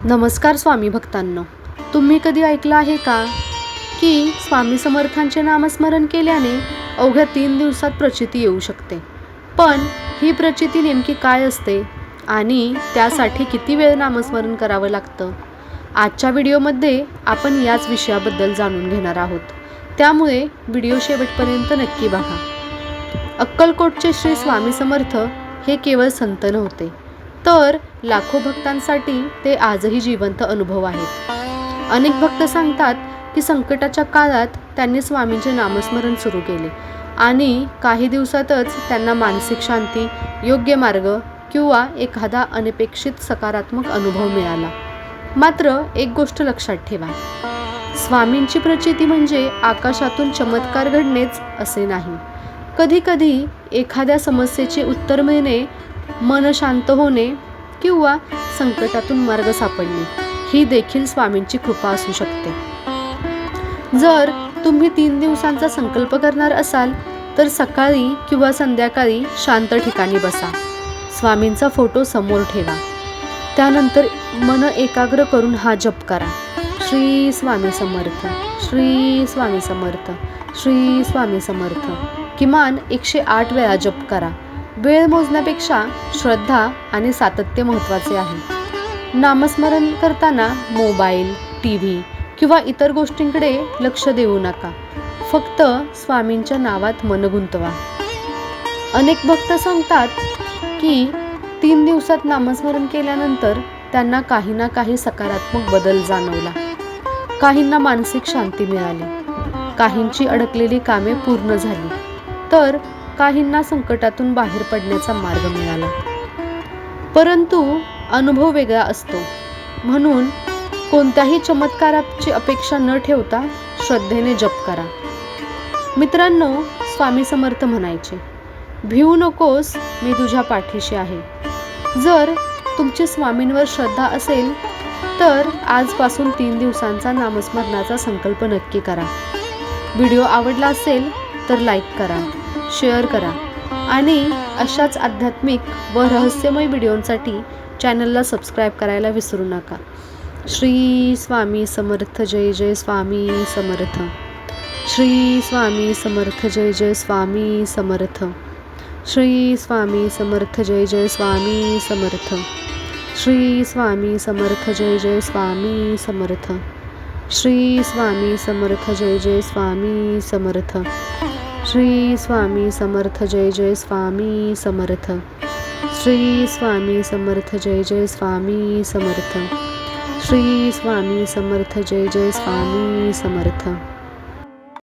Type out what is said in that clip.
नमस्कार स्वामी भक्तांनो, तुम्ही कधी ऐकलं आहे का की स्वामी समर्थांचे नामस्मरण केल्याने अवघ्या 3 दिवसात प्रचिती येऊ शकते. पण ही प्रचिती नेमकी काय असते आणि त्यासाठी किती वेळ नामस्मरण करावं लागतं? आजच्या व्हिडिओमध्ये आपण याच विषयाबद्दल जाणून घेणार आहोत. त्यामुळे व्हिडिओ शेवटपर्यंत नक्की बघा. अक्कलकोटचे श्री स्वामी समर्थ हे केवळ संत नव्हते, तर लाखो भक्तांसाठी ते आजही जिवंत अनुभव आहेत. अनेक भक्त सांगतात की संकटाच्या काळात त्यांनी स्वामींचे नामस्मरण सुरू केले आणि काही दिवसातच त्यांना मानसिक शांती, योग्य मार्ग किंवा एखादा अनपेक्षित सकारात्मक अनुभव मिळाला. मात्र एक गोष्ट लक्षात ठेवा, स्वामींची प्रचिती म्हणजे आकाशातून चमत्कार घडणेच असे नाही. कधीकधी एखाद्या समस्येचे उत्तर मिळणे, मन शांत होणे किंवा संकटातून मार्ग सापडणे ही देखील स्वामींची कृपा असू शकते. जर तुम्ही 3 दिवसांचा संकल्प करणार असाल तर सकाळी किंवा संध्याकाळी शांत ठिकाणी बसा. स्वामींचा फोटो समोर ठेवा. त्यानंतर मन एकाग्र करून हा जप करा. श्री स्वामी समर्थ, श्री स्वामी समर्थ, श्री स्वामी समर्थ. किमान 108 वेळा जप करा. वेळ मोजण्यापेक्षा श्रद्धा आणि सातत्य महत्त्वाचे आहे. नामस्मरण करताना मोबाईल, टीव्ही किंवा इतर गोष्टींकडे लक्ष देऊ नका. फक्त स्वामींच्या नावात मन गुंतवा. अनेक भक्त सांगतात की 3 दिवसात नामस्मरण केल्यानंतर त्यांना काही ना काही सकारात्मक बदल जाणवला. काहींना मानसिक शांती मिळाली, काहींची अडकलेली कामे पूर्ण झाली, तर काहींना संकटातून बाहेर पडण्याचा मार्ग मिळाला. परंतु अनुभव वेगळा असतो. म्हणून कोणत्याही चमत्काराची अपेक्षा न ठेवता श्रद्धेने जप करा. मित्रांनो, स्वामी समर्थ म्हणायचे, भिवू नकोस, मी तुझ्या पाठीशी आहे. जर तुमची स्वामींवर श्रद्धा असेल तर आजपासून 3 दिवसांचा नामस्मरणाचा संकल्प नक्की करा. व्हिडिओ आवडला असेल तर लाईक करा, शेअर करा आणि अशाच आध्यात्मिक व रहस्यमय व्हिडिओंसाठी चॅनलला सबस्क्राईब करायला विसरू नका. श्री स्वामी समर्थ. जय जय स्वामी समर्थ. श्री स्वामी समर्थ. जय जय स्वामी समर्थ. श्री स्वामी समर्थ. जय जय स्वामी समर्थ. श्री स्वामी समर्थ. जय जय स्वामी समर्थ. श्री स्वामी समर्थ. जय जय स्वामी समर्थ. श्री स्वामी समर्थ. जय जय स्वामी समर्थ. श्री स्वामी समर्थ. जय जय स्वामी समर्थ. श्री स्वामी समर्थ. जय जय स्वामी समर्थ.